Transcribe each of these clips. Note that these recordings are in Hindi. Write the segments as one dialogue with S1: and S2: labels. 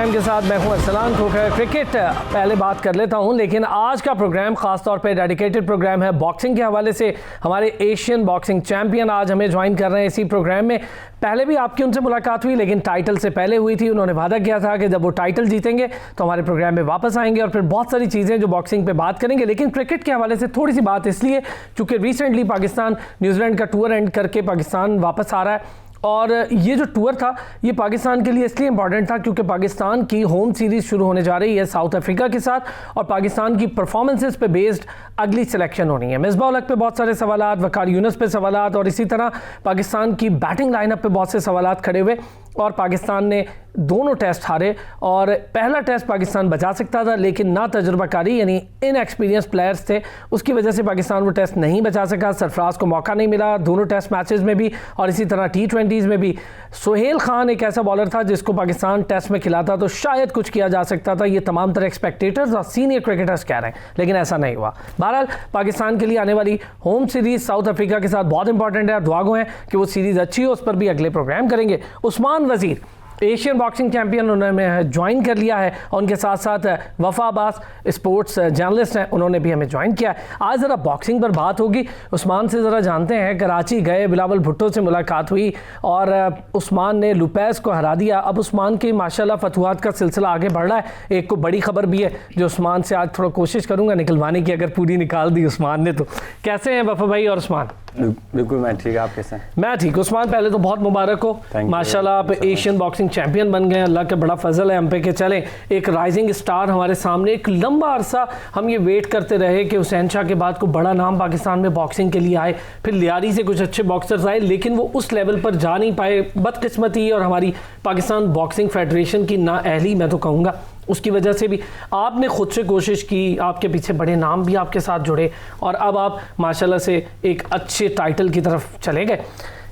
S1: प्रोग्राम के साथ मैं हूं अरसलान खोखर। क्रिकेट पहले बात कर लेता हूं, लेकिन आज का प्रोग्राम खास तौर पे डेडिकेटेड प्रोग्राम है बॉक्सिंग के हवाले से। हमारे एशियन बॉक्सिंग चैंपियन आज हमें ज्वाइन कर रहे हैं इसी प्रोग्राम में। पहले भी आपकी उनसे मुलाकात हुई, लेकिन टाइटल से पहले हुई थी। उन्होंने वादा किया था कि जब वो टाइटल जीतेंगे तो हमारे प्रोग्राम में वापस आएंगे और फिर बहुत सारी चीज़ें जो बॉक्सिंग पे बात करेंगे। लेकिन क्रिकेट के हवाले से थोड़ी सी बात इसलिए क्योंकि रिसेंटली पाकिस्तान न्यूजीलैंड का टूर एंड करके पाकिस्तान वापस आ रहा है, और ये जो टूर था ये पाकिस्तान के लिए इसलिए इंपॉर्टेंट था क्योंकि पाकिस्तान की होम सीरीज़ शुरू होने जा रही है साउथ अफ्रीका के साथ, और पाकिस्तान की परफॉर्मेंसेस पे बेस्ड अगली सिलेक्शन होनी है। मिसबाह उल हक पे बहुत सारे सवालात, वकार यूनुस पे सवालात, और इसी तरह पाकिस्तान की बैटिंग लाइनअप पे बहुत से सवालात खड़े हुए। और पाकिस्तान ने दोनों टेस्ट हारे, और पहला टेस्ट पाकिस्तान बचा सकता था लेकिन ना तजुर्बाकारी यानी इनएक्सपीरियंस प्लेयर्स थे, उसकी वजह से पाकिस्तान वो टेस्ट नहीं बचा सका। सरफराज को मौका नहीं मिला दोनों टेस्ट मैचेस में भी, और इसी तरह T20s में भी। सोहेल खान एक ऐसा बॉलर था जिसको पाकिस्तान टेस्ट में खिलाता तो शायद कुछ किया जा सकता था, ये तमाम तरह एक्सपेक्टेटर्स और सीनियर क्रिकेटर्स कह रहे हैं, लेकिन ऐसा नहीं हुआ। बहरहाल पाकिस्तान के लिए आने वाली होम सीरीज़ साउथ अफ्रीका के साथ बहुत इंपॉर्टेंट है, और दुआ गो हैं कि वो सीरीज़ अच्छी हो। उस पर भी अगले प्रोग्राम करेंगे। उस्मान वजीर एशियन बॉक्सिंग चैंपियन उन्होंने ज्वाइन कर लिया है, और उनके साथ साथ वफा अब्बास स्पोर्ट्स जर्नलिस्ट हैं, उन्होंने भी हमें ज्वाइन किया है। आज ज़रा बॉक्सिंग पर बात होगी। उस्मान से ज़रा जानते हैं, कराची गए, बिलावल भुट्टो से मुलाकात हुई और उस्मान ने लुपेस को हरा दिया। अब उस्मान की माशाल्लाह फतवाहत का सिलसिला आगे बढ़ रहा है। एक को बड़ी खबर भी है जो उस्मान से आज थोड़ा कोशिश करूँगा निकलवाने की, अगर पूरी निकाल दी उस्मान ने तो। कैसे हैं वफा भाई और उस्मान?
S2: बिल्कुल मैं ठीक, आप कैसे हैं?
S1: मैं ठीक। उस्मान पहले तो बहुत मुबारक हो, माशाल्लाह आप एशियन बॉक्सिंग चैंपियन बन गए। अल्लाह का बड़ा फजल है हम पे कि चलें एक राइजिंग स्टार हमारे सामने। एक लंबा अरसा हम ये वेट करते रहे कि हुसैन शाह के बाद को बड़ा नाम पाकिस्तान में बॉक्सिंग के लिए आए, फिर लियारी से कुछ अच्छे बॉक्सर्स आए, लेकिन वो उस लेवल पर जा नहीं पाए। बदकिस्मती और हमारी पाकिस्तान बॉक्सिंग फेडरेशन की नाअहली मैं तो कहूँगा, उसकी वजह से भी आपने खुद से कोशिश की, आपके पीछे बड़े नाम भी आपके साथ जुड़े, और अब आप माशाल्लाह से एक अच्छे टाइटल की तरफ चले गए।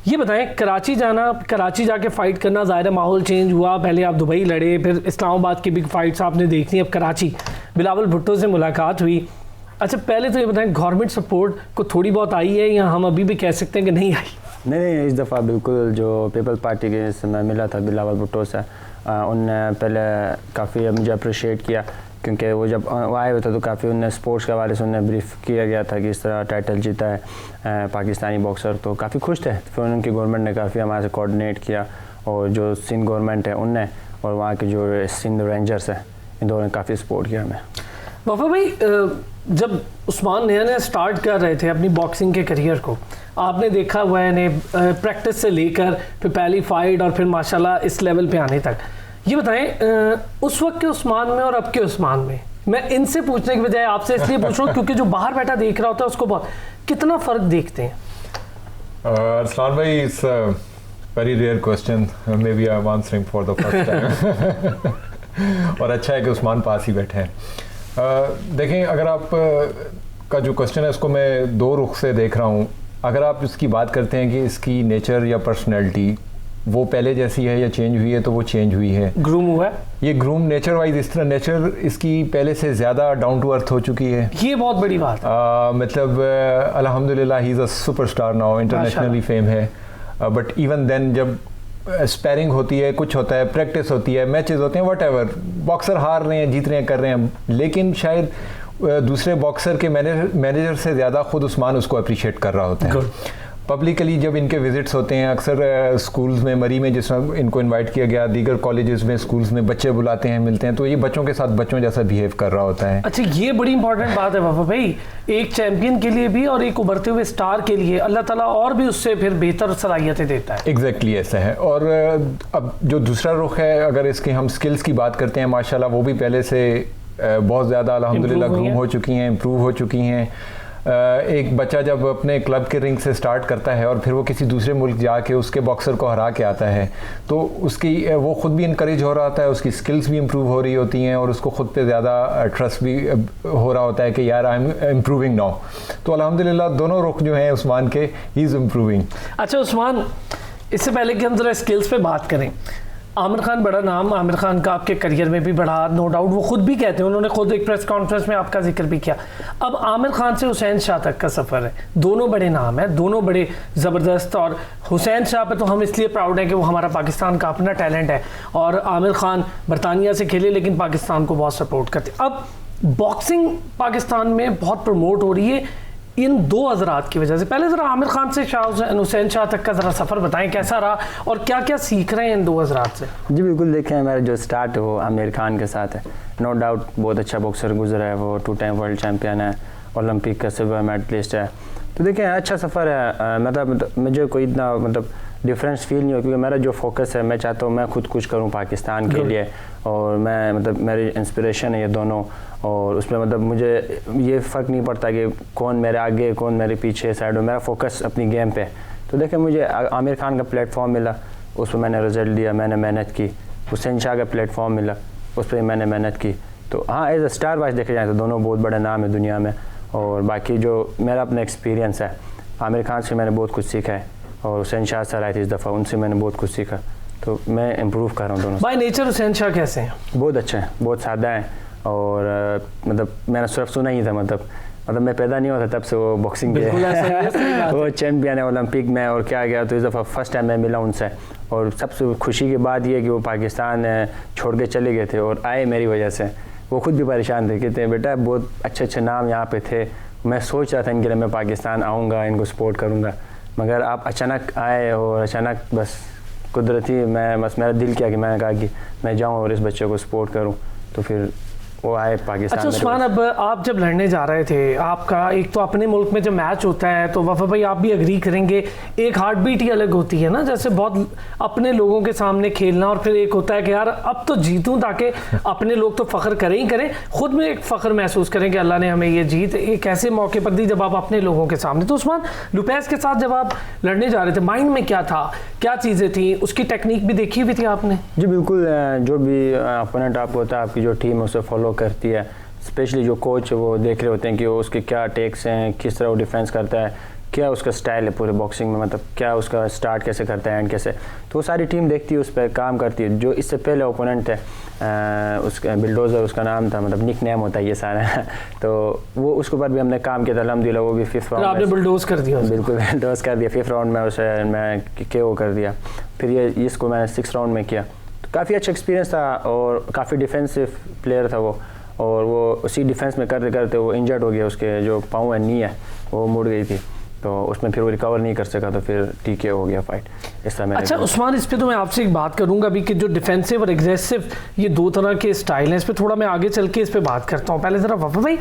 S1: ये बताएं, कराची जाना, कराची जाके फ़ाइट करना, ज़ाहिर माहौल चेंज हुआ। पहले आप दुबई लड़े, फिर इस्लामाबाद की बिग फाइट्स आपने देखी, अब कराची बिलावल भुट्टो से मुलाकात हुई। अच्छा पहले तो ये बताएं, गवर्नमेंट सपोर्ट को थोड़ी बहुत आई है या हम अभी भी कह सकते हैं कि नहीं आई?
S2: नहीं, इस दफ़ा बिल्कुल जो पीपल्स पार्टी के समय मिला था बिलावल भुट्टो से, उनने पहले काफ़ी मुझे अप्रिशिएट किया, क्योंकि वो जब आए हुए थे तो काफ़ी उन्हें स्पोर्ट्स के हवाले से उन्हें ब्रीफ किया गया था कि इस तरह टाइटल जीता है पाकिस्तानी बॉक्सर, तो काफ़ी खुश थे। फिर उनकी गवर्नमेंट ने काफ़ी हमारे से कोऑर्डिनेट किया, और जो सिंध गवर्नमेंट है उनने और वहाँ के जो सिंध रेंजर्स है, इन दोनों ने काफ़ी सपोर्ट किया हमें।
S1: वफा भाई, जब उस्मान नया स्टार्ट कर रहे थे अपनी बॉक्सिंग के करियर को, आपने देखा हुआ है प्रैक्टिस से लेकर फिर पहली फाइट और फिर माशाल्लाह इस लेवल पे आने तक। ये बताएं, उस वक्त के उस्मान में और अब के उस्मान में, मैं इनसे पूछने की बजाय आपसे इसलिए पूछ रहा हूँ क्योंकि जो बाहर बैठा देख रहा होता है उसको बहुत कितना फ़र्क देखते हैं?
S3: अरसलान भाई, it's very rare question, maybe I am answering for the first time. और अच्छा है कि उस्मान पास ही बैठे हैं। देखें, अगर आप का जो क्वेश्चन है उसको मैं दो रुख से देख रहा हूँ। अगर आप इसकी बात करते हैं कि इसकी नेचर या पर्सनैलिटी वो पहले जैसी है या चेंज हुई है, तो वो चेंज हुई है,
S1: ग्रूम हुआ है।
S3: ये ग्रूम नेचर वाइज, इस तरह नेचर इसकी पहले से ज़्यादा डाउन टू अर्थ हो चुकी है।
S1: ये बहुत बड़ी बात है।
S3: मतलब अल्हम्दुलिल्लाह he is a superstar now, internationally fame है। बट इवन देन जब स्पैरिंग होती है, कुछ होता है, प्रैक्टिस होती है, मैचेस होते हैं, व्हाटएवर, बॉक्सर हार रहे हैं, जीत रहे हैं, कर रहे हैं, लेकिन शायद दूसरे बॉक्सर के मैनेजर से ज़्यादा खुद उस्मान उसको अप्रिशिएट कर रहा होता है। पब्लिकली जब इनके विजिट्स होते हैं, अक्सर स्कूल्स में, मरी में जिस तरह इनको इनवाइट किया गया, दीगर कॉलेजेस में, स्कूल्स में बच्चे बुलाते हैं, मिलते हैं, तो ये बच्चों के साथ बच्चों जैसा बिहेव कर रहा होता है।
S1: अच्छा, ये बड़ी इंपॉर्टेंट बात है वफा भाई, एक चैंपियन के लिए भी और एक उभरते हुए स्टार के लिए अल्लाह ताला और भी उससे फिर बेहतर सलाहियतें देता है।
S3: एग्जैक्टली ऐसा है। और अब जो दूसरा रुख है, अगर इसके हम स्किल्स की बात करते हैं, माशाल्लाह वो भी पहले से बहुत ज़्यादा अल्हम्दुलिल्लाह ग्रूम हो चुकी हैं, इम्प्रूव हो चुकी हैं। एक बच्चा जब अपने क्लब के रिंग से स्टार्ट करता है और फिर वो किसी दूसरे मुल्क जाके उसके बॉक्सर को हरा के आता है, तो उसकी वो ख़ुद भी इनकरेज हो रहा होता है, उसकी स्किल्स भी इम्प्रूव हो रही होती हैं, और उसको ख़ुद पे ज़्यादा ट्रस्ट भी हो रहा होता है कि यार आई एम इम्प्रूविंग नाउ। तो अल्हम्दुलिल्लाह दोनों रुख जो हैं उस्मान के, ही इज़ इम्प्रूविंग।
S1: अच्छा उस्मान, इससे पहले कि हम ज़रा स्किल्स पे बात करें, आमिर खान बड़ा नाम, आमिर खान का आपके करियर में भी बढ़ा, नो डाउट, वो खुद भी कहते हैं, उन्होंने खुद एक प्रेस कॉन्फ्रेंस में आपका जिक्र भी किया। अब आमिर खान से हुसैन शाह तक का सफ़र है, दोनों बड़े नाम हैं, दोनों बड़े ज़बरदस्त, और हुसैन शाह पे तो हम इसलिए प्राउड हैं कि वो हमारा पाकिस्तान का अपना टैलेंट है, और आमिर खान बरतानिया से खेले लेकिन पाकिस्तान को बहुत सपोर्ट करते। अब बॉक्सिंग पाकिस्तान में बहुत प्रमोट हो रही है इन दो हज़रात की वजह से। पहले ज़रा आमिर खान से हुसैन शाह तक का ज़रा सफ़र बताएं, कैसा रहा और क्या क्या सीख रहे हैं इन दो हज़रात से?
S2: जी बिल्कुल, देखें मेरा जो स्टार्ट है वो आमिर खान के साथ है, नो डाउट बहुत अच्छा बॉक्सर गुजरा है, वो 2 टाइम वर्ल्ड चैम्पियन है, ओलंपिक का सिल्वर मेडलिस्ट है। तो देखें अच्छा सफ़र है, मतलब मुझे कोई इतना मतलब डिफरेंस फील नहीं हो, क्योंकि मेरा जो फोकस है, मैं चाहता हूँ मैं खुद कुछ करूँ पाकिस्तान के लिए, और मैं मतलब मेरी इंस्पिरेशन है ये दोनों, और उसमें मतलब मुझे ये फ़र्क नहीं पड़ता कि कौन मेरे आगे कौन मेरे पीछे साइड हो, मेरा फोकस अपनी गेम पे। तो देखें मुझे आमिर खान का प्लेटफॉर्म मिला, उस पर मैंने रिज़ल्ट दिया, मैंने मेहनत की। हुसैन शाह का प्लेटफॉर्म मिला, उस पर मैंने मेहनत की। तो हाँ, एज अ स्टार वाइज देखे जाए तो दोनों बहुत बड़े नाम है दुनिया में, और बाकी जो मेरा अपना एक्सपीरियंस है, आमिर खान से मैंने बहुत कुछ सीखा है, और हुसैन शाह सर आए थे इस दफ़ा, उनसे मैंने बहुत कुछ सीखा, तो मैं इम्प्रूव कर रहा हूँ दोनों।
S1: बाय नेचर हुसैन शाह कैसे हैं?
S2: बहुत अच्छे हैं, बहुत सादा हैं, और मतलब मैंने सिर्फ सुना ही था, मतलब मैं पैदा नहीं होता तब से वो बॉक्सिंग के वो चैम्पियन है ओलंपिक में, और क्या गया। तो इस दफ़ा फर्स्ट टाइम मैं मिला उनसे, और सबसे खुशी की बात यह कि वो पाकिस्तान छोड़ के चले गए थे और आए मेरी वजह से। वो खुद भी परेशान थे, कहते हैं बेटा बहुत अच्छे अच्छे नाम यहाँ पे थे, मैं सोच रहा था इनके लिए मैं पाकिस्तान आऊँगा, इनको सपोर्ट करूँगा, मगर आप अचानक आए, और अचानक बस कुदरती मेरा दिल किया कि मैंने कहा कि मैं जाऊँ और इस बच्चे को सपोर्ट करूँ, तो फिर वो आए पाकिस्तान।
S1: अच्छा उस्मान, अब आप जब लड़ने जा रहे थे, आपका एक तो अपने मुल्क में जब मैच होता है तो वफा भाई आप भी एग्री करेंगे, एक हार्ट बीट ही अलग होती है ना, जैसे बहुत अपने लोगों के सामने खेलना, और फिर एक होता है कि यार अब तो जीतूं ताकि अपने लोग तो फ़ख्र करें ही करें, ख़ुद में एक फ़ख्र महसूस करें कि अल्लाह ने हमें ये जीत एक ऐसे मौके पर दी जब आप अपने लोगों के सामने। तो उस्मान, लुपेज के साथ जब आप लड़ने जा रहे थे, माइंड में क्या था, क्या चीज़ें थी, उसकी टेक्निक भी देखी हुई थी आपने?
S2: जी बिल्कुल, जो भी अपोनेंट आपको होता है, आपकी जो टीम है उसे फॉलो करती है, स्पेशली जो कोच है वो देख रहे होते हैं कि वो उसके क्या टेक्स हैं, किस तरह वो डिफेंस करता है, क्या उसका स्टाइल है पूरे बॉक्सिंग में, मतलब क्या उसका स्टार्ट कैसे करता है, एंड कैसे। तो वो सारी टीम देखती है, उस पर काम करती है। जो इससे पहले ओपोनेंट थे उसका बिल्डोज़र उसका नाम था, मतलब निक नेम होता है ये सारा तो वो उसके ऊपर भी हमने काम किया था, अल्हम्दुलिल्लाह वो भी 5th राउंड
S1: आपने बुलडोज़ कर दिया?
S2: बिल्कुल बुलडोज़ कर दिया, 5th राउंड में उसे मैं KO कर दिया। फिर ये इसको मैंने 6th राउंड में किया। तो काफ़ी अच्छा एक्सपीरियंस था, और काफ़ी डिफेंसिव प्लेयर था वो, और वो उसी डिफेंस में करते करते वो इंजर्ड हो गया, उसके जो पाँव है नी है वो मुड़ गई थी, तो उसमें फिर वो रिकवर नहीं कर सका, तो फिर TK हो गया फाइट इस तरह।
S1: अच्छा उस्मान, इस पे तो मैं आपसे एक बात करूंगा अभी कि जो डिफेंसिव और एग्रेसिव ये दो तरह के स्टाइल हैं, इस पे थोड़ा मैं आगे चल के इस पे बात करता हूँ। पहले ज़रा वफा भाई,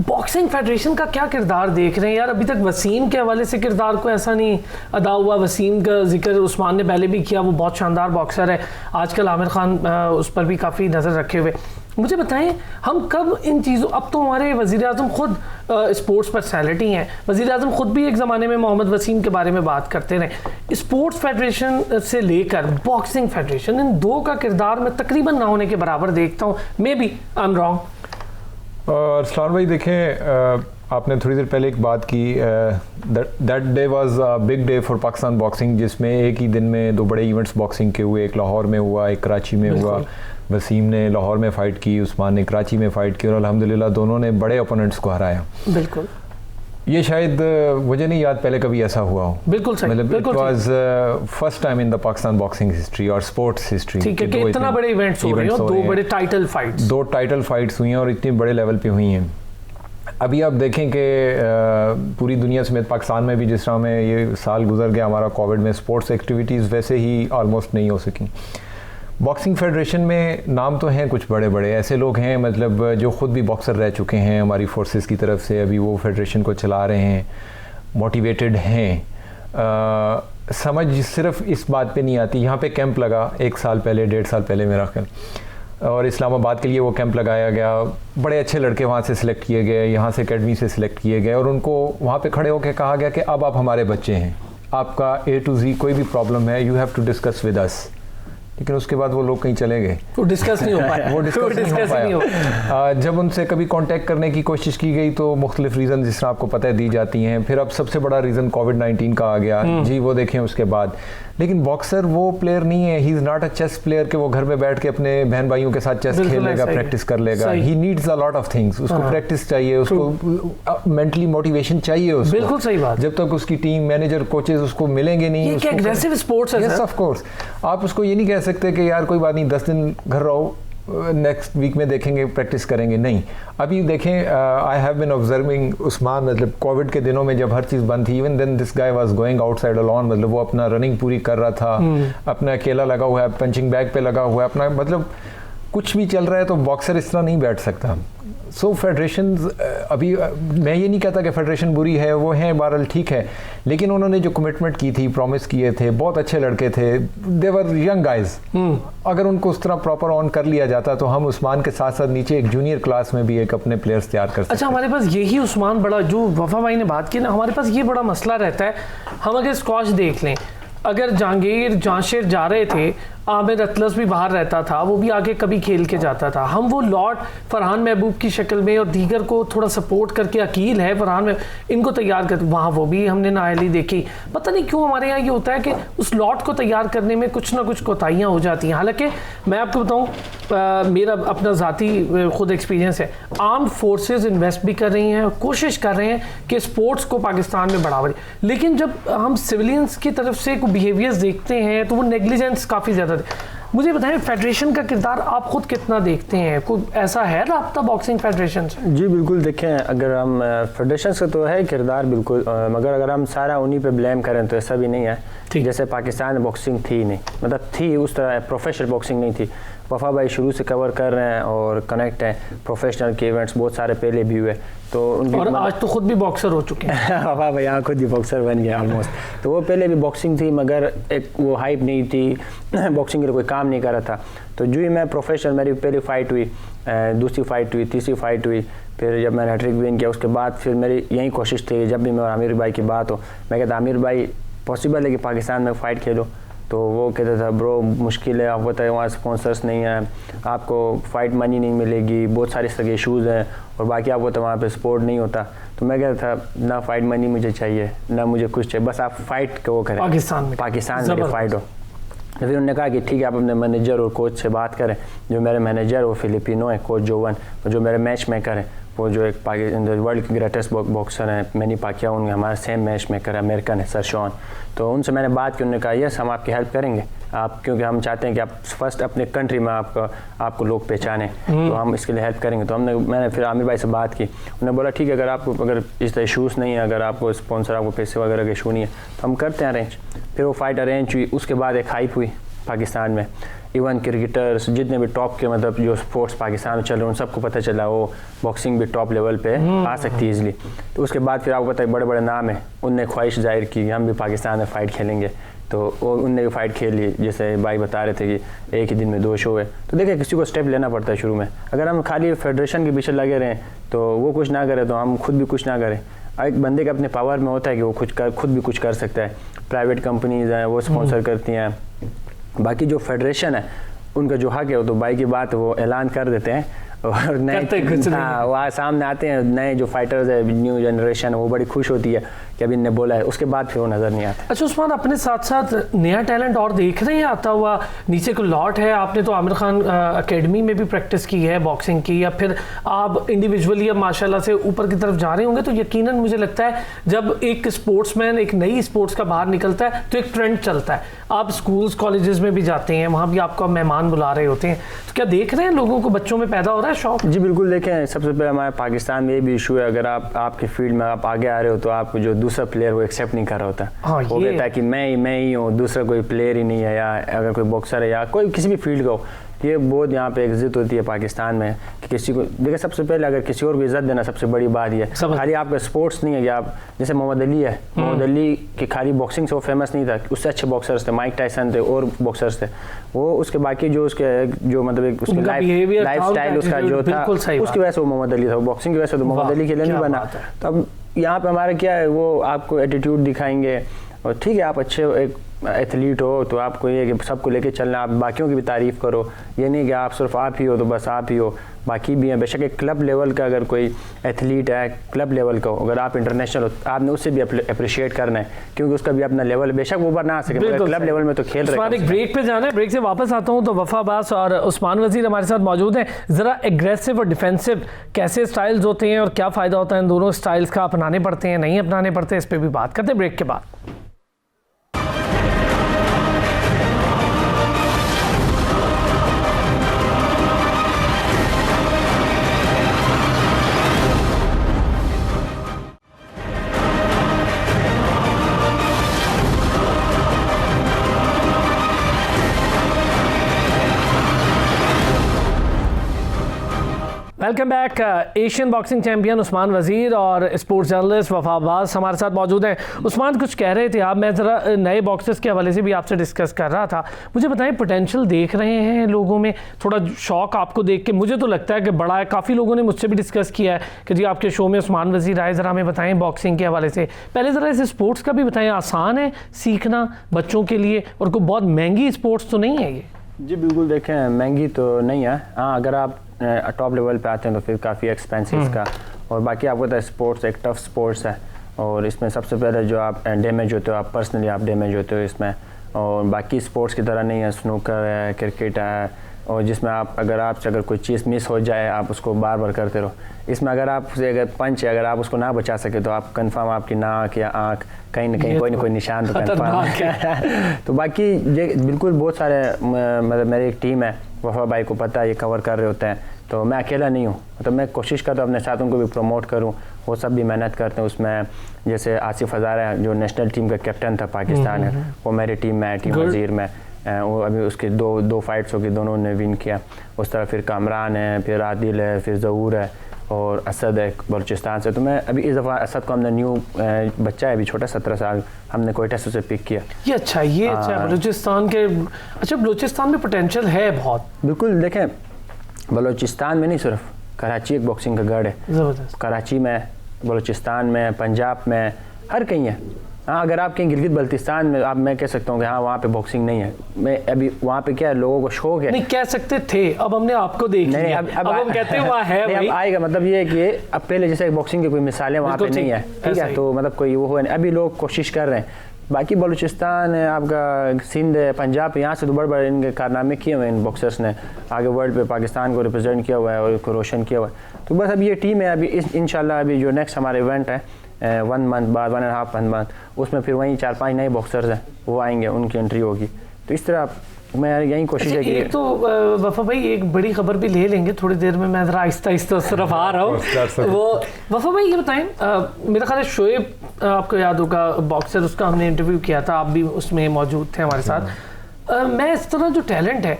S1: बॉक्सिंग फेडरेशन का क्या किरदार देख रहे हैं यार? अभी तक वसीम के हवाले से किरदार को ऐसा नहीं अदा हुआ। वसीम का जिक्र उस्मान ने पहले भी किया, वो बहुत शानदार बॉक्सर है, आजकल आमिर खान उस पर भी काफ़ी नज़र रखे हुए। मुझे बताएं, हम कब इन चीज़ों, अब तो हमारे वज़ीर आज़म खुद स्पोर्ट्स पर्सनैलिटी हैं, वज़ीर आज़म खुद भी एक ज़माने में मोहम्मद वसीम के बारे में बात करते रहे। स्पोर्ट्स फेडरेशन से लेकर बॉक्सिंग फेडरेशन, इन दो का किरदार मैं तकरीबन ना होने के बराबर देखता हूँ, maybe I am wrong.
S3: सलाम भाई, देखें आपने थोड़ी देर पहले एक बात की, that day was a big day for Pakistan boxing, जिसमें एक ही दिन में 2 बड़े इवेंट्स बॉक्सिंग के हुए, एक लाहौर में हुआ, एक कराची में हुआ। वसीम ने लाहौर में फ़ाइट की, उस्मान ने कराची में फ़ाइट की, और अल्हम्दुलिल्लाह दोनों ने बड़े ओपोनेंट्स को हराया।
S1: बिल्कुल,
S3: ये शायद मुझे नहीं याद पहले कभी ऐसा हुआ हो।
S1: बिल्कुल सही,
S3: मतलब it was first time in the Pakistan boxing history और स्पोर्ट्स हिस्ट्री।
S1: ठीक है कि इतना बड़े इवेंट्स हो रहे हैं, 2 बड़े टाइटल फाइट्स,
S3: 2 टाइटल फाइट्स हुई हैं और इतने बड़े लेवल पे हुई हैं। अभी आप देखें कि पूरी दुनिया समेत पाकिस्तान में भी जिस तरह में ये साल गुजर गया हमारा कोविड में, स्पोर्ट्स एक्टिविटीज़ वैसे ही ऑलमोस्ट नहीं हो सकी। बॉक्सिंग फेडरेशन में नाम तो हैं कुछ बड़े बड़े ऐसे लोग हैं, मतलब जो ख़ुद भी बॉक्सर रह चुके हैं हमारी फोर्सेस की तरफ से, अभी वो फेडरेशन को चला रहे हैं, मोटिवेटेड हैं। समझ सिर्फ इस बात पे नहीं आती, यहाँ पे कैंप लगा 1 साल पहले 1.5 साल पहले मेरा ख्याल, और इस्लामाबाद के लिए वो कैंप लगाया गया, बड़े अच्छे लड़के वहाँ से सिलेक्ट किए गए, यहाँ से एकेडमी से सिलेक्ट किए गए, और उनको वहाँ पे खड़े होकर कहा गया कि अब आप हमारे बच्चे हैं, आपका A to Z कोई भी प्रॉब्लम है, you have to discuss with us. लेकिन उसके बाद वो लोग कहीं चले गए,
S1: वो डिस्कस नहीं हो पाया।
S3: वो डिस्कस नहीं हो पाया। जब उनसे कभी कांटेक्ट करने की कोशिश की गई तो मुख्तलिफ रीज़न जिस तरह आपको पता है दी जाती हैं। फिर अब सबसे बड़ा रीज़न कोविड-19 का आ गया जी, वो देखें उसके बाद। लेकिन बॉक्सर वो प्लेयर नहीं है, he is not a chess player कि वो घर में बैठ के अपने बहन भाइयों के साथ चेस खेल लेगा, प्रैक्टिस कर लेगा। He needs a lot of things. उसको प्रैक्टिस चाहिए, उसको मेंटली मोटिवेशन चाहिए उसको।
S1: बिल्कुल सही बात।
S3: जब तक उसकी टीम, मैनेजर, कोचेस उसको मिलेंगे नहीं,
S1: ये क्या एग्रेसिव स्पोर्ट्स है।
S3: Yes of course. आप उसको ये नहीं कह सकते कि यार कोई बात नहीं 10 दिन घर रहो, नेक्स्ट वीक में देखेंगे, प्रैक्टिस करेंगे, नहीं। अभी देखें, I have been observing Usman, मतलब कोविड के दिनों में जब हर चीज़ बंद थी, even then this guy was going outside alone, मतलब वो अपना रनिंग पूरी कर रहा था, अपना अकेला लगा हुआ है, पंचिंग बैग पे लगा हुआ है अपना, मतलब कुछ भी चल रहा है। तो बॉक्सर इस तरह नहीं बैठ सकता। सो फेडरेशन, अभी मैं ये नहीं कहता कि फेडरेशन बुरी है, वो है बहरहाल ठीक है, लेकिन उन्होंने जो कमिटमेंट की थी, प्रॉमिस किए थे, बहुत अच्छे लड़के थे, दे वर यंग गाइज। अगर उनको उस तरह प्रॉपर ऑन कर लिया जाता तो हम उस्मान के साथ साथ नीचे एक जूनियर क्लास में भी एक अपने प्लेयर्स तैयार कर सकते।
S1: अच्छा, हमारे पास यही उस्मान बड़ा, जो वफा भाई ने बात की ना, हमारे पास ये बड़ा मसला रहता है। हम अगर स्क्वॉश देख लें, अगर जहांगीर जांशेर जा रहे थे, आमिर अतलस भी बाहर रहता था, वो भी आगे कभी खेल के जाता था। हम वो लॉर्ड फरहान महबूब की शक्ल में और दीगर को थोड़ा सपोर्ट करके, अकील है फरहान में, इनको तैयार कर, वहाँ वो भी हमने नाअहली देखी। पता नहीं क्यों हमारे यहाँ ये होता है कि उस लॉट को तैयार करने में कुछ ना कुछ कोताहियाँ हो जाती हैं। हालांकि मैं आपको बताऊँ, मेरा अपना ज़ाती खुद एक्सपीरियंस है, आर्म्ड फोर्सेज इन्वेस्ट भी कर रही हैं, कोशिश कर रहे हैं कि स्पोर्ट्स को पाकिस्तान में बढ़ावा दें, लेकिन जब हम सिविलियंस की तरफ से कोई बिहेवियर्स देखते हैं तो वो नेग्लिजेंस काफ़ी ज़्यादा। मुझे बताएं, फेडरेशन का किरदार आप खुद कितना देखते हैं? कोई ऐसा है राब्ता बॉक्सिंग फेडरेशन से?
S2: जी बिल्कुल, देखें, अगर हम फेडरेशन का तो है किरदार बिल्कुल, मगर अगर हम सारा उन्हीं पे ब्लेम करें तो ऐसा भी नहीं है। जैसे पाकिस्तान में बॉक्सिंग थी नहीं, मतलब थी उस तरह प्रोफेशनल बॉक्सिंग नहीं थी। वफा भाई शुरू से कवर कर रहे हैं और कनेक्ट हैं, प्रोफेशनल के इवेंट्स बहुत सारे पहले भी हुए, तो उनकी
S1: और आज तो खुद भी बॉक्सर हो चुके हैं।
S2: वफा भाई यहाँ खुद ही बॉक्सर बन गया ऑलमोस्ट। तो वो पहले भी बॉक्सिंग थी, मगर एक वो हाइप नहीं थी, बॉक्सिंग के लिए कोई काम नहीं कर रहा था। तो जो ही मैं प्रोफेशनल, मेरी पहली फ़ाइट हुई, दूसरी फ़ाइट हुई, तीसरी फ़ाइट हुई, फिर जब मैंने हैट्रिक विन किया, उसके बाद फिर मेरी यही कोशिश थी, जब भी मैं आमिर भाई की बात हो, मैं कहता आमिर भाई पॉसिबल है कि पाकिस्तान में फ़ाइट खेलो। तो वो कहता था ब्रो मुश्किल है, आप बताए वहाँ स्पॉन्सर्स नहीं हैं, आपको फ़ाइट मनी नहीं मिलेगी, बहुत सारे इस तरह के इशूज़ हैं, और बाकी आपको तो वहाँ पे सपोर्ट नहीं होता। तो मैं कहता था ना फ़ाइट मनी मुझे चाहिए, ना मुझे कुछ चाहिए, बस आप फ़ाइट को वो करें, पाकिस्तान में फ़ाइट हो। तो फिर उन्होंने कहा कि ठीक है, आप अपने मैनेजर और कोच से बात करें। जो मेरे मैनेजर वो फिलिपिनो है, कोच जोवन, जो मेरे मैच मेकर हैं, वो जो एक वर्ल्ड के ग्रेटेस्ट बॉक्सर हैं मैनी पाकियाओ, उनके हमारे सेम मैच मेकर अमेरिकन है सर शॉन। तो उनसे मैंने बात की, उन्होंने कहा यस हम आपकी हेल्प करेंगे, आप क्योंकि हम चाहते हैं कि आप फर्स्ट अपने कंट्री में आपको लोग पहचानें, तो हम इसके लिए हेल्प करेंगे। तो मैंने फिर आमिर भाई से बात की, उन्होंने बोला ठीक है, अगर इस तरह इशूज़ नहीं है, अगर आपको स्पॉन्सर, आपको पैसे वगैरह के इशू नहीं है, तो हम करते हैं अरेंज। फिर वो फ़ाइट अरेंज हुई, उसके बाद एक हाइप हुई पाकिस्तान में, इवन क्रिकेटर्स जितने भी टॉप के, मतलब जो स्पोर्ट्स पाकिस्तान में चल रहे हैं, उन सबको पता चला वो बॉक्सिंग भी टॉप लेवल पे आ सकती है ईजिली। तो उसके बाद फिर आपको पता है बड़े बड़े नाम है, उनने ख्वाहिश जाहिर की हम भी पाकिस्तान में फ़ाइट खेलेंगे, तो वो उनने भी फ़ाइट खेल ली। जैसे भाई बता रहे थे कि एक ही दिन में 2 शो है। तो देखिए, किसी को स्टेप लेना पड़ता है शुरू में। अगर हम खाली फेडरेशन के पीछे लगे रहें तो वो कुछ ना करे, तो हम खुद भी कुछ ना करें। एक बंदे के अपने पावर में होता है कि वो खुद भी कुछ कर सकता है। प्राइवेट कंपनीज़ हैं वो स्पॉन्सर करती हैं, बाकी जो फेडरेशन है उनका जो हक है वो तो भाई की बात वो ऐलान कर देते हैं, और नए वहाँ सामने आते हैं नए जो फाइटर्स है, न्यू जनरेशन, वो बड़ी खुश होती है कि अभी इनने बोला है, उसके बाद फिर वो नज़र नहीं आता।
S1: अच्छा उस्मान, अपने साथ साथ नया टैलेंट और देख रहे हैं आता हुआ? नीचे को लॉट है, आपने तो आमिर खान एकेडमी में भी प्रैक्टिस की है बॉक्सिंग की, या फिर आप इंडिविजुअली अब माशाल्लाह से ऊपर की तरफ जा रहे होंगे। तो यकीनन मुझे लगता है जब एक स्पोर्ट्समैन एक नई स्पोर्ट्स का बाहर निकलता है तो एक ट्रेंड चलता है। आप स्कूल्स कॉलेजेस में भी जाते हैं, वहाँ भी आपको मेहमान बुला रहे होते हैं, तो क्या देख रहे हैं लोगों को, बच्चों में पैदा हो रहा है शौक?
S2: जी बिल्कुल, देखें, सबसे पहले हमारे पाकिस्तान में ये भी इशू है, अगर आपके फील्ड में आप आगे आ रहे हो तो आपको जो दूसरा प्लेयर वो एक्सेप्ट नहीं कर रहा होता। वो कहता है कि मैं ही हूँ, दूसरा कोई प्लेयर ही नहीं है, या अगर कोई बॉक्सर है या कोई किसी भी फील्ड का हो, ये बहुत यहाँ पे इज्जत होती है पाकिस्तान में कि किसी को देखिए, सबसे पहले अगर किसी और को इज्जत देना सबसे बड़ी बात ये है। खाली आपका स्पोर्ट्स नहीं है कि आप, जैसे मोहम्मद अली है, मोहम्मद अली की खाली बॉक्सिंग से वो फेमस नहीं था, उससे अच्छे बॉक्सर्स थे, माइक टायसन थे और बॉक्सर्स थे वो, उसके बाकी जो उसके जो मतलब उसके लाइफ स्टाइल उसका जो था उसकी वजह से वो मोहम्मद अली था, बॉक्सिंग की वजह से तो मोहम्मद अली के लिए नहीं बना। तो अब यहाँ पे हमारा क्या है, वो आपको एटीट्यूड दिखाएंगे, और ठीक है आप अच्छे एक एथलीट हो तो आपको ये कि सबको लेके चलना, आप बाकियों की भी तारीफ़ करो, ये नहीं कि आप सिर्फ आप ही हो तो बस आप ही हो, बाकी भी हैं। बेशक एक क्लब लेवल का अगर कोई एथलीट है, क्लब लेवल का हो, अगर आप इंटरनेशनल हो आपने उससे भी अप्रिशिएट करना है, क्योंकि उसका भी अपना लेवल, बेशक वो ऊपर ना आ सके मगर क्लब लेवल में तो खेल रहे हैं।
S1: एक ब्रेक पे जाना है, ब्रेक से वापस आता हूँ तो वफा अब्बास और उस्मान वजीर हमारे साथ मौजूद हैं। ज़रा एग्रेसिव और डिफेंसिव कैसे स्टाइल्स होते हैं और क्या फ़ायदा होता है इन दोनों स्टाइल्स का, अपनाने पड़ते हैं नहीं अपनाने पड़ते, इस पर भी बात करते हैं ब्रेक के बाद। Welcome back. Asian boxing champion Usman वजीर और स्पोर्ट्स जर्नलिस्ट वफा अब्बास हमारे साथ मौजूद हैं। उस्मान, कुछ कह रहे थे आप, मैं ज़रा नए बॉक्सर्स के हवाले से भी आपसे डिस्कस कर रहा था। मुझे बताएं, पोटेंशियल देख रहे हैं लोगों में, थोड़ा शौक आपको देख के मुझे तो लगता है कि बड़ा है। काफ़ी लोगों ने मुझसे भी डिस्कस किया है कि जी आपके शो में उस्मान वजीर आए, ज़रा हमें बताएं बॉक्सिंग के हवाले से। पहले ज़रा इस स्पोर्ट्स का भी बताएं, आसान है सीखना बच्चों के लिए और कोई बहुत महंगी स्पोर्ट्स तो नहीं है ये?
S2: जी बिल्कुल, देखें महंगी तो नहीं है। हाँ, अगर आप टॉप लेवल पे आते हैं तो फिर काफ़ी एक्सपेंसिव इसका, और बाकी आपको पता है स्पोर्ट्स एक टफ स्पोर्ट्स है, और इसमें सबसे पहले जो आप डैमेज होते हो, आप पर्सनली आप डैमेज होते हो इसमें, और बाकी स्पोर्ट्स की तरह नहीं है। स्नूकर है, क्रिकेट है, और जिसमें आप अगर कोई चीज़ मिस हो जाए आप उसको बार बार करते रहो। इसमें अगर पंच है, अगर आप उसको ना बचा सके तो आप कंफर्म आपकी नाक या आँख कहीं ना कहीं कोई ना कोई निशान तो कंफर्म है। तो बाकी ये बिल्कुल बहुत सारे, मतलब मेरी एक टीम है, वफा भाई को पता है, ये कवर कर रहे होते हैं, तो मैं अकेला नहीं हूँ। तो मैं कोशिश करता हूँ अपने साथ उनको भी प्रमोट करूँ, वो सब भी मेहनत करते हैं उसमें। जैसे आसिफ हज़ारा जो नेशनल टीम का कैप्टन था पाकिस्तान है, वो मेरी टीम में है, टीम वजीर में। वो अभी उसके दो फाइट्स होगी, दोनों ने विन किया। उस तरह फिर कामरान है, फिर आदिल है, फिर ज़हूर है, और असद है बलूचिस्तान से। तो मैं अभी इस दफ़ा असद को हमने न्यू बच्चा है अभी छोटा 17 साल, हमने कोयटा से पिक किया।
S1: ये अच्छा बलूचिस्तान के। अच्छा, बलूचिस्तान में पोटेंशियल है बहुत।
S2: बिल्कुल, देखें बलूचिस्तान में नहीं, सिर्फ कराची एक बॉक्सिंग का गढ़ है ज़बरदस्त। कराची में, बलूचिस्तान में, पंजाब में, हर कहीं है। हाँ, अगर आप कहीं गिलगित बल्तिस्तान में आप, मैं कह सकता हूँ कि हाँ वहाँ पे बॉक्सिंग नहीं है। मैं अभी वहाँ पे क्या है, लोगों को शौक है।
S1: नहीं कह सकते थे, अब हमने आपको देख लिया। अब हम कहते हैं वहाँ है।
S2: अब आएगा, मतलब ये है कि अब पहले जैसे बॉक्सिंग की कोई मिसालें वहाँ पे नहीं है, ठीक है, तो मतलब कोई वो है नहीं। अभी लोग कोशिश कर रहे हैं। बाकी बलूचिस्तान है, आपका सिंध है, पंजाब, यहाँ से तो बड़े बड़े इनके कारनामे किए हुए हैं इन बॉक्सर्स ने, आगे वर्ल्ड पे पाकिस्तान को रिप्रेजेंट किया हुआ है और उसको रोशन किया हुआ है। तो बस अब ये टीम है, अभी इंशाल्लाह अभी जो नेक्स्ट हमारा इवेंट है 1 मंथ बाद, 1.5 मंथ, उसमें फिर वहीं 4-5 नए बॉक्सर्स हैं वो आएंगे, उनकी एंट्री होगी। तो इस तरह मैं यही कोशिश है कि
S1: एक तो वफा भाई एक बड़ी खबर भी ले लेंगे थोड़ी देर में, मैं ज़रा आहिस्ता आहिस्ता उस तरफ आ रहा हूँ। वो वफा भाई ये बताएं, मेरा ख्याल है शोएब आपको याद होगा बॉक्सर, उसका हमने इंटरव्यू किया था, आप भी उसमें मौजूद थे हमारे साथ। मैं इस तरह जो टैलेंट है,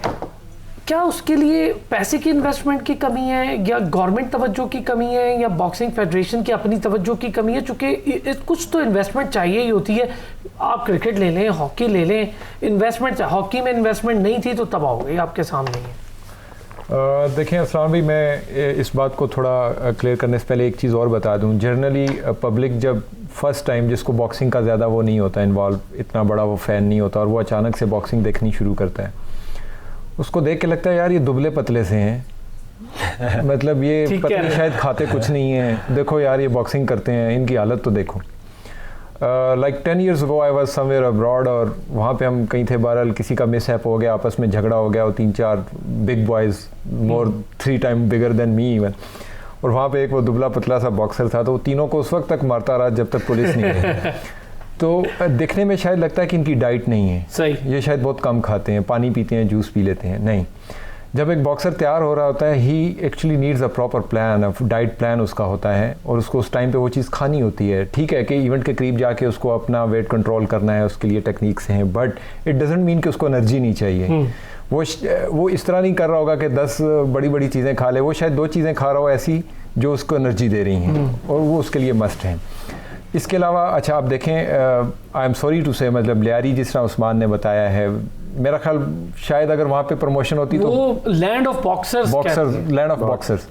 S1: क्या उसके लिए पैसे की इन्वेस्टमेंट की कमी है, या गवर्नमेंट तवज्जो की कमी है, या बॉक्सिंग फेडरेशन की अपनी तवज्जो की कमी है? चूँकि कुछ तो इन्वेस्टमेंट चाहिए ही होती है। आप क्रिकेट ले लें, हॉकी ले लें, इन्वेस्टमेंट, हॉकी में इन्वेस्टमेंट नहीं थी तो तब आओगे, आपके सामने है।
S3: देखिए अस्सलाम भाई, मैं इस बात को थोड़ा क्लियर करने से पहले एक चीज़ और बता दूं। जनरली पब्लिक जब फर्स्ट टाइम, जिसको बॉक्सिंग का ज़्यादा वो नहीं होता इन्वॉल्व, इतना बड़ा वो फ़ैन नहीं होता, और वो अचानक से बॉक्सिंग देखनी शुरू करता है, उसको देख के लगता है यार ये दुबले पतले से हैं मतलब ये पतले शायद खाते कुछ नहीं है, देखो यार ये बॉक्सिंग करते हैं, इनकी हालत तो देखो। Like 10 years ago I was somewhere abroad, और वहाँ पे हम कहीं थे, बहरहाल किसी का मिसहैप हो गया, आपस में झगड़ा हो गया, और 3-4 बिग बॉयज़, मोर 3 times bigger than me even, और वहाँ पे एक वो दुबला पतला सा बॉक्सर था, तो वो तीनों को उस वक्त तक मारता रहा जब तक पुलिस नहीं आई। तो दिखने में शायद लगता है कि इनकी डाइट नहीं है,
S1: सही,
S3: ये शायद बहुत कम खाते हैं, पानी पीते हैं, जूस पी लेते हैं। नहीं, जब एक बॉक्सर तैयार हो रहा होता है, he actually needs a proper plan, diet plan उसका होता है, और उसको उस टाइम पे वो चीज़ खानी होती है। ठीक है कि इवेंट के करीब जाके उसको अपना वेट कंट्रोल करना है, उसके लिए टेक्निक्स हैं, बट इट डजेंट मीन कि उसको एनर्जी नहीं चाहिए। वो इस तरह नहीं कर रहा होगा कि 10 बड़ी बड़ी चीज़ें खा ले, वो शायद 2 चीज़ें खा रहा हो ऐसी जो उसको एनर्जी दे रही हैं, और वो उसके लिए मस्ट हैं। इसके अलावा अच्छा आप देखें, आई एम सॉरी टू से, मतलब लियारी जिस तरह उस्मान ने बताया है, मेरा ख्याल शायद अगर वहाँ पे प्रमोशन होती तो
S1: land of boxers,
S3: land of boxers,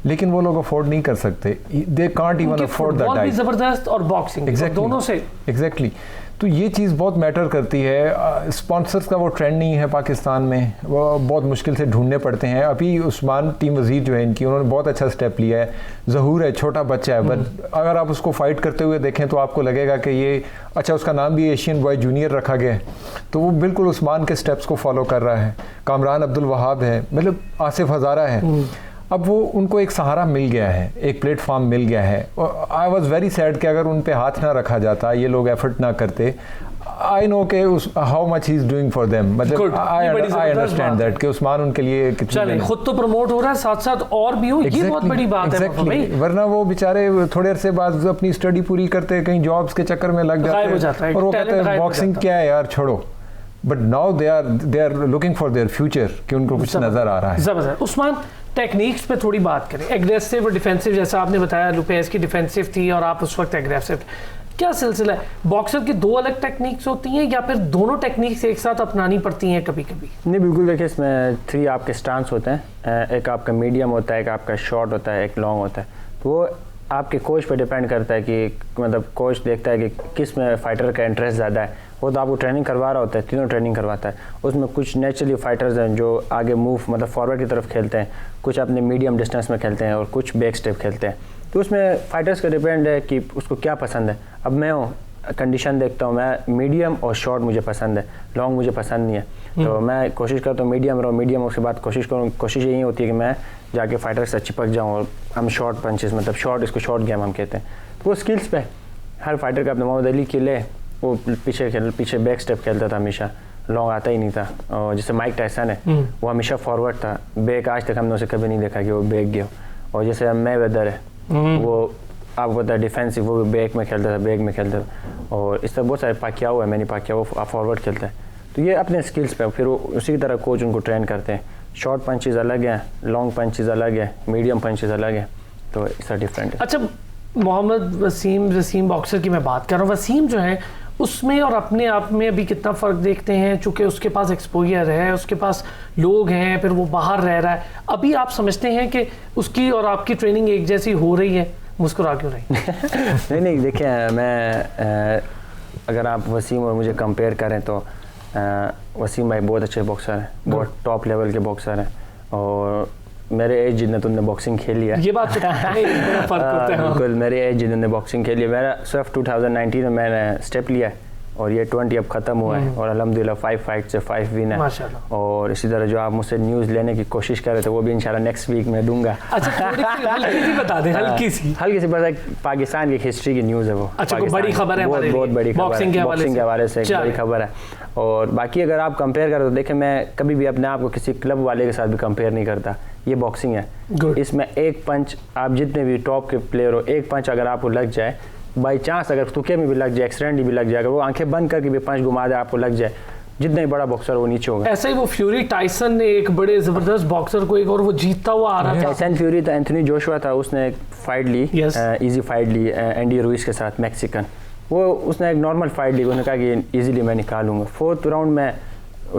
S3: लेकिन वो लोग अफोर्ड नहीं कर सकते, they can't even afford that diet.
S1: जबरदस्त और बॉक्सिंग दोनों से
S3: एग्जैक्टली। तो ये चीज़ बहुत मैटर करती है। स्पॉन्सर्स का वो ट्रेंड नहीं है पाकिस्तान में, वो बहुत मुश्किल से ढूंढने पड़ते हैं। अभी उस्मान टीम वज़ीर जो है इनकी, उन्होंने बहुत अच्छा स्टेप लिया है। ज़हूर है, छोटा बच्चा है, बट अगर आप उसको फाइट करते हुए देखें तो आपको लगेगा कि ये अच्छा, उसका नाम भी एशियन बॉय जूनियर रखा गया है, तो वो बिल्कुल उस्मान के स्टेप्स को फॉलो कर रहा है। कामरान अब्दुल वहाब है, मतलब आसिफ हज़ारा है। अब वो उनको एक सहारा मिल गया है, एक प्लेटफॉर्म मिल गया है। आई वॉज वेरी सैड कि अगर उन पे हाथ ना रखा जाता, ये लोग एफर्ट ना करते। आई नो के how much he is doing for them, मतलब आई अंडरस्टैंड दैट कि उस्मान उनके लिए
S1: कितनी खुद तो प्रमोट हो रहा है, साथ साथ और भी हो, ये बहुत बड़ी बात है भाई।
S3: वरना वो बेचारे थोड़े अरसे बाद अपनी स्टडी पूरी करते, कहीं जॉब्स के चक्कर में लग जाते हैं और वो कहते हैं बॉक्सिंग क्या है यार, छोड़ो। But now they are looking for their future कि उनको कुछ नजर आ रहा है।
S1: जबरदस्त। उस्मान, टेक्निक्स पे थोड़ी बात करें, एग्रेसिव और डिफेंसिव, जैसा आपने बताया लुपेज की डिफेंसिव थी और आप उस वक्त एग्रेसिव, क्या सिलसिला है? बॉक्सर की दो अलग टेक्निक्स होती हैं या फिर दोनों टेक्निक्स एक साथ अपनानी पड़ती हैं कभी कभी?
S2: नहीं, बिल्कुल। देखिए, इसमें 3 आपके स्टांस होते हैं, एक आपका मीडियम होता है, एक आपका शॉर्ट होता है, एक लॉन्ग होता है। तो वो आपके कोच पे डिपेंड करता है कि मतलब कोच देखता है कि किस में फाइटर का इंटरेस्ट ज़्यादा है। वो तो आपको ट्रेनिंग करवा रहा होता है, तीनों ट्रेनिंग करवाता है। उसमें कुछ नेचुरली फाइटर्स हैं जो आगे मूव मतलब फॉरवर्ड की तरफ खेलते हैं, कुछ अपने मीडियम डिस्टेंस में खेलते हैं और कुछ बैक स्टेप खेलते हैं। तो उसमें फाइटर्स का डिपेंड है कि उसको क्या पसंद है। अब मैं हूँ, कंडीशन देखता हूँ, मैं मीडियम और शॉर्ट मुझे पसंद है, लॉन्ग मुझे पसंद नहीं है। तो मैं कोशिश करता हूँ मीडियम रहो, मीडियम उसके बाद कोशिश यही होती है कि मैं जाके फाइटर से चिपक जाऊँ और हम शॉर्ट पंचेस, मतलब शॉर्ट, इसको शॉर्ट गेम हम कहते हैं। तो वो स्किल्स पे हर फाइटर का अपने मोहम्मद अली के लिए वो पीछे बैक स्टेप खेलता था, हमेशा लॉन्ग आता ही नहीं था। और जैसे माइक टायसन है, वो हमेशा फॉरवर्ड था, बैक आज तक हमने उसे कभी नहीं देखा कि वो बैक गया। और जैसे मैवेदर है, वो आपको पता है डिफेंसिव, वो भी बैक में खेलता था, बैक में खेलता था। और इस तरह बहुत सारे पाकियाओ है, मैंने पाकियाओ फॉरवर्ड खेलता है। तो ये अपने स्किल्स पे फिर वो उसी की तरह कोच उनको ट्रेन करते हैं। शॉर्ट पंचेज अलग हैं, लॉन्ग पंचेज अलग है, मीडियम पंचेज अलग है, तो इस तरह डिफरेंट है।
S1: अच्छा, मोहम्मद वसीम बॉक्सर की मैं बात कर रहा हूँ, वसीम जो है उसमें और अपने आप में अभी कितना फ़र्क देखते हैं? चूँकि उसके पास एक्सपोजर है, उसके पास लोग हैं, फिर वो बाहर रह रहा है, अभी आप समझते हैं कि उसकी और आपकी ट्रेनिंग एक जैसी हो रही है? मुस्कुरा क्यों रही?
S2: नहीं, देखिए, मैं अगर आप वसीम और मुझे कंपेयर करें तो वसीम भाई बहुत अच्छे बॉक्सर हैं, बहुत टॉप लेवल के बॉक्सर हैं। और मेरे एज जितने तुमने बॉक्सिंग खेली है,
S1: ये बात तो फर्क होता है।
S2: बिल्कुल, मेरे एज जितने बॉक्सिंग खेली है, मेरा सिर्फ 2019 में मैंने स्टेप लिया है और ये 20 अब ख़त्म हुआ है और अल्हम्दुलिल्लाह 5 फाइट से 5 विन है।
S1: माशाल्लाह।
S2: और इसी तरह जो आप मुझसे न्यूज़ लेने की कोशिश कर रहे थे, वो भी इंशाल्लाह नेक्स्ट वीक में दूंगा।
S1: अच्छा, हल्की सी बता दें, हल्की सी बता।
S2: पाकिस्तान की हिस्ट्री की न्यूज़ है वो।
S1: अच्छा, बड़ी खबर है,
S2: बहुत बड़ी खबर, बॉक्सिंग के हवाले से बड़ी खबर है। और बाकी अगर आप कंपेयर करें तो देखें, मैं कभी भी अपने आप को किसी क्लब वाले के साथ भी कंपेयर नहीं करता। ये बॉक्सिंग है, इसमें एक पंच, आप जितने भी टॉप के प्लेयर हो, एक पंच अगर आपको लग जाए, बाई चांस अगर तुक्के में भी लग जाए, एक्सीडेंटली भी लग जाए, अगर वो आंखें बंद करके भी पंच घुमा दे, आपको लग जाए, जितना ही बड़ा बॉक्सर वो नीचे होगा।
S1: ऐसा ही वो फ्यूरी टाइसन ने एक बड़े जबरदस्त बॉक्सर को एक और वो जीतता हुआ आ रहा था।
S2: टाइसन फ्यूरी था, एंथनी जोशुआ था, उसने एक फाइट ली, इजी फाइट ली एंडी रुइस के साथ, मैक्सिकन। वो उसने एक नॉर्मल फाइट ली, उसने कहा कि इजीली मैं निकालूंगा। 4th राउंड में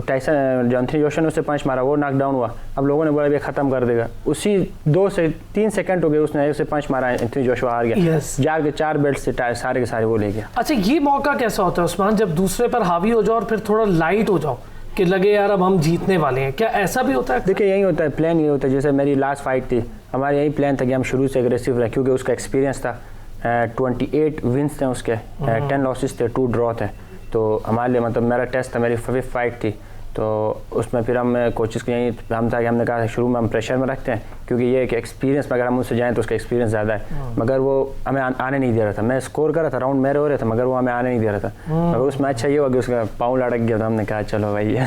S2: टाइसन जो एंथनी जोशुआ ने उससे पंच मारा, वो नॉकडाउन हुआ। अब लोगों ने बोला ये ख़त्म कर देगा, उसी 2 से 3 सेकंड हो गए, उसने उसे पंच मारा, एंथनी जोशुआ हार गया। जार के 4 बेल्ट से सारे के सारे वो ले गया।
S1: अच्छा, ये मौका कैसा होता है उस्मान, जब दूसरे पर हावी हो जाओ और फिर थोड़ा लाइट हो जाओ कि लगे यार अब हम जीतने वाले हैं, क्या ऐसा भी होता है?
S2: देखिए, यही होता है, प्लान यही होता है। जैसे मेरी लास्ट फाइट थी, हमारा यही प्लान था कि हम शुरू से एग्रेसिव रहे, क्योंकि उसका एक्सपीरियंस था। 28 विन्स थे उसके, 10 लॉसेस थे, 2 ड्रॉ थे। तो हमारे लिए मतलब मेरा टेस्ट था, मेरी 5th फाइट थी। तो उसमें फिर हम कोचेस के यही हम था कि हमने कहा शुरू में हम प्रेशर में रखते हैं, क्योंकि ये एक एक्सपीरियंस में अगर हम उससे जाएँ तो उसका एक्सपीरियंस ज़्यादा है। मगर वो हमें आने नहीं दे रहा था। मैं स्कोर कर रहा था, राउंड मेरे हो रहे थे, मगर वो हमें आने नहीं दे रहा था। मगर उस मैच अच्छा ये हो गया, उसका पाँव लटक गया, तो हमने कहा चलो भाई ये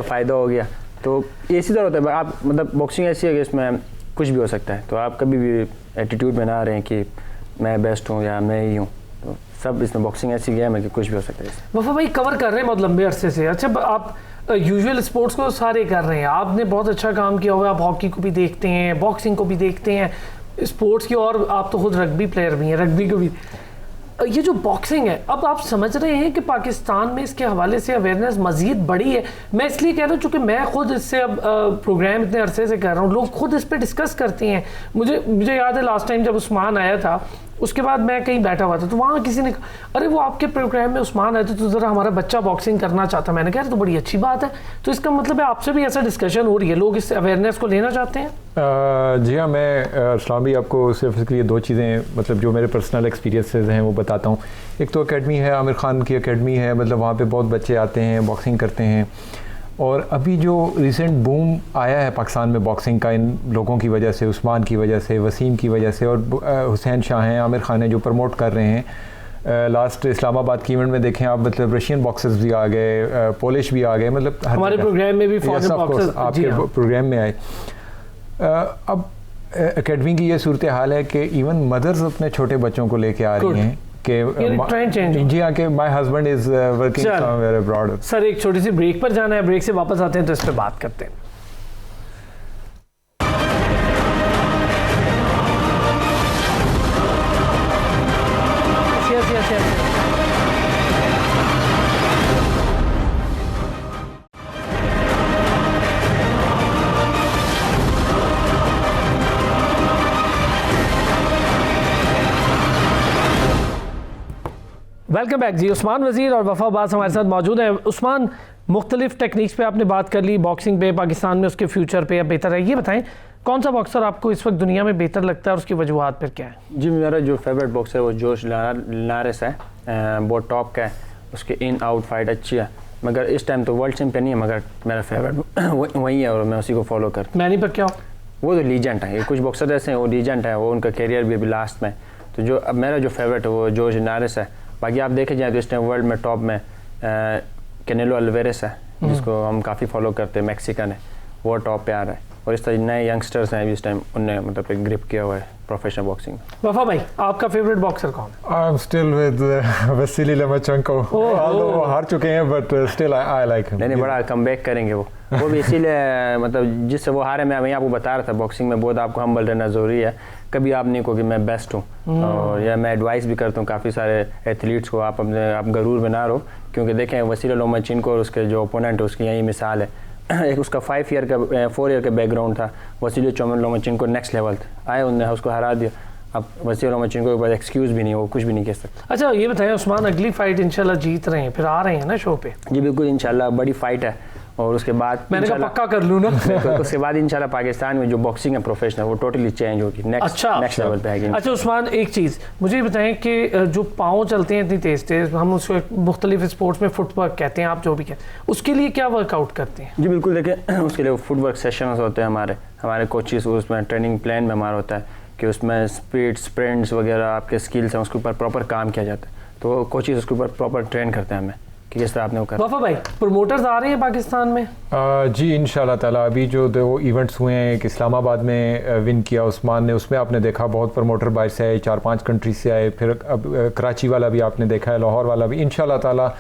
S2: फ़ायदा हो गया। तो इसी तरह होता है, आप मतलब बॉक्सिंग ऐसी है कि इसमें कुछ भी हो सकता है। तो आप कभी भी एटीट्यूड में ना रहें कि मैं बेस्ट हूँ या मैं ही हूँ। तो सब इसमें बॉक्सिंग ऐसी गेम है कि कुछ भी हो सकता है।
S1: वफा भाई कवर कर रहे हैं बहुत लंबे अरसे से। अच्छा, आप यूजुअल स्पोर्ट्स को सारे कर रहे हैं, आपने बहुत अच्छा काम किया हुआ है। आप हॉकी को भी देखते हैं, बॉक्सिंग को भी देखते हैं, स्पोर्ट्स की, और आप तो खुद रग्बी प्लेयर भी हैं, रग्बी को भी। ये जो बॉक्सिंग है, अब आप समझ रहे हैं कि पाकिस्तान में इसके हवाले से अवेयरनेस मज़ीद बढ़ी है। मैं इसलिए कह रहा हूँ चूँकि मैं खुद इससे अब प्रोग्राम इतने अरसे से कर रहा हूँ, लोग खुद इस पर डिस्कस करते हैं। मुझे याद है लास्ट टाइम जब उस्मान आया था, उसके बाद मैं कहीं बैठा हुआ था तो वहाँ किसी ने कहा, अरे वो आपके प्रोग्राम में उस्मान है तो ज़रा हमारा बच्चा बॉक्सिंग करना चाहता है। मैंने कहा तो बड़ी अच्छी बात है। तो इसका मतलब है आपसे भी ऐसा डिस्कशन हो रही है, लोग इस अवेयरनेस को लेना चाहते हैं?
S3: जी हाँ, मैं इस्लाम भी आपको सिर्फ इसके लिए दो चीज़ें मतलब जो मेरे पर्सनल एक्सपीरियंसेस हैं वो बताता हूँ। एक तो एकेडमी है, आमिर खान की एकेडमी है, मतलब वहाँ पे बहुत बच्चे आते हैं, बॉक्सिंग करते हैं। और अभी जो रिसेंट बूम आया है पाकिस्तान में बॉक्सिंग का, इन लोगों की वजह से, उस्मान की वजह से, वसीम की वजह से, और हुसैन शाह हैं, आमिर खान हैं जो प्रमोट कर रहे हैं। लास्ट इस्लामाबाद की इवेंट में देखें आप, मतलब रशियन बॉक्सर्स भी आ गए, पोलिश भी आ गए, मतलब
S1: हमारे प्रोग्राम में भी फॉरेन बॉक्सर्स
S3: आपके प्रोग्राम में आए। अब एकेडमी की ये सूरत हाल है कि इवन मदर्स अपने छोटे बच्चों को लेके आ रही हैं कि जी हाँ, कि my husband is working somewhere abroad.
S1: Sir एक छोटी सी ब्रेक पर जाना है, ब्रेक से वापस आते हैं तो इस पे बात करते हैं। वेलकम बैक जी। उस्मान वज़ीर और वफ़ा अब्बास हमारे साथ मौजूद हैं। उस्मान, मुख्तलिफ टेक्निक्स पे आपने बात कर ली, बॉक्सिंग पे, पाकिस्तान में उसके फ्यूचर पे अब बेहतर है, ये बताएं कौन सा बॉक्सर आपको इस वक्त दुनिया में बेहतर लगता है और उसकी वजूहत पर क्या है?
S2: जी, मेरा जो फेवरेट बॉक्सर है वो जोश लिनारेस है, बहुत टॉप का है, उसके इन आउट फाइट अच्छी है, मगर इस टाइम तो वर्ल्ड चैम्पियन नहीं है, मगर मेरा फेवरेट वही है और मैं उसी को फॉलो करता हूँ।
S1: मैनी पर क्या?
S2: वो तो लीजेंड है, कुछ बॉक्सर ऐसे हैं वो लीजेंड है, वो उनका कैरियर भी अभी लास्ट में। तो जो अब मेरा जो फेवरेट है वो जोश लिनारेस है। बाकी आप देखे जाए तो इस टाइम वर्ल्ड में टॉप में कैनेलो अल्वेरेस है, जिसको हम काफ़ी फॉलो करते हैं, मैक्सिकन है, वो टॉप पे आ रहा है। और इस तरह नए यंगस्टर्स हैं इस टाइम, उनने मतलब एक ग्रिप किया हुआ है प्रोफेशनल बॉक्सिंग में।
S1: वफा भाई, आपका फेवरेट बॉक्सर कौन है?
S3: I am still with Vasiliy Lomachenko, वो हार चुके हैं but still I like him.
S2: नहीं, बड़ा कमबैक करेंगे वो भी इसीलिए मतलब जिससे वो हारे, मैं वहीं आपको बता रहा था, बॉक्सिंग में बहुत आपको हम्बल रहना ज़रूरी है। कभी आप नहीं कहो कि मैं बेस्ट हूँ, और या मैं एडवाइस भी करता हूँ काफ़ी सारे एथलीट्स को, आप गरूर में ना रहो, क्योंकि देखें वसीली लोमाचेंको और उसके जो ओपोनेंट है उसकी यही मिसाल है। एक उसका 4 ईयर का बैकग्राउंड था, वसीली लोमाचेंको नेक्स्ट लेवल आए, उन्होंने उसको हरा दिया। अब वसीली लोमाचेंको के पास एक्सक्यूज़ भी नहीं, वो कुछ भी नहीं कह सकता।
S1: अच्छा ये बताएं उस्मान, अगली फाइट इंशाल्लाह जीत रहे हैं, फिर आ रहे हैं ना शो पे?
S2: जी बिल्कुल, इंशाल्लाह बड़ी फाइट है, और उसके बाद
S1: मैंने कहा पक्का कर लूँ ना
S2: उसके बाद इंशाल्लाह पाकिस्तान में जो बॉक्सिंग है प्रोफेशनल, वो टोटली चेंज होगी, नेक्स्ट लेवल पे आएगी।
S1: अच्छा उस्मान, एक चीज़ मुझे बताएं कि जो पाँव चलते हैं इतनी तेज़ तेज़, हम उसको मुख्तलिफ स्पोर्ट्स में फुटवर्क कहते हैं, आप जो भी कहते हैं, उसके लिए क्या वर्कआउट करते हैं?
S2: जी बिल्कुल, देखिए उसके लिए फुटवर्क सेशंस होते हैं हमारे कोचेस, उसमें ट्रेनिंग प्लान में हमारा होता है कि उसमें स्पीड स्प्रिंट्स वगैरह आपके स्किल्स हैं, उसके ऊपर प्रॉपर काम किया जाता है। तो कोचेस उसके ऊपर प्रॉपर ट्रेन करते हैं हमें कि किस तरह आपने वो करना।
S1: वफा भाई, प्रमोटर्स आ रहे हैं पाकिस्तान में?
S3: जी इंशाल्लाह ताला। अभी जो वो इवेंट्स हुए हैं, एक इस्लामाबाद में विन किया उस्मान ने, उसमें आपने देखा बहुत प्रमोटर बाहर से आए, 4-5 कंट्री से आए, फिर अब कराची वाला भी आपने देखा है, लाहौर वाला भी। इंशाल्लाह ताला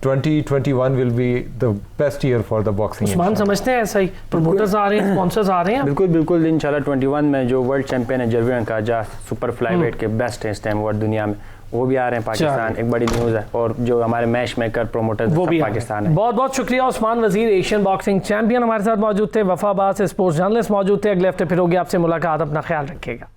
S3: 2021 will be the best year for the boxing.
S1: Usman समझते हैं ऐसा ही, प्रमोटर्स आ रहे हैं, स्पॉन्सर्स आ रहे हैं?
S2: बिल्कुल इंशाल्लाह 21 में जो वर्ल्ड चैंपियन है जरवियन का, जा सुपर फ्लाईवेट के बेस्ट है इस टाइम वर्ल्ड दुनिया में, वो भी आ रहे हैं पाकिस्तान, एक बड़ी न्यूज़ है। और जो हमारे मैच मेकर प्रोमोटर्स वो भी पाकिस्तान है।
S1: बहुत बहुत शुक्रिया। उस्मान वज़ीर एशियन बॉक्सिंग चैंपियन हमारे साथ मौजूद थे, वफा अब्बास स्पोर्ट्स जर्नलिस्ट मौजूद थे। अगले हफ्ते फिर होगी आपसे मुलाकात, अपना ख्याल रखिएगा।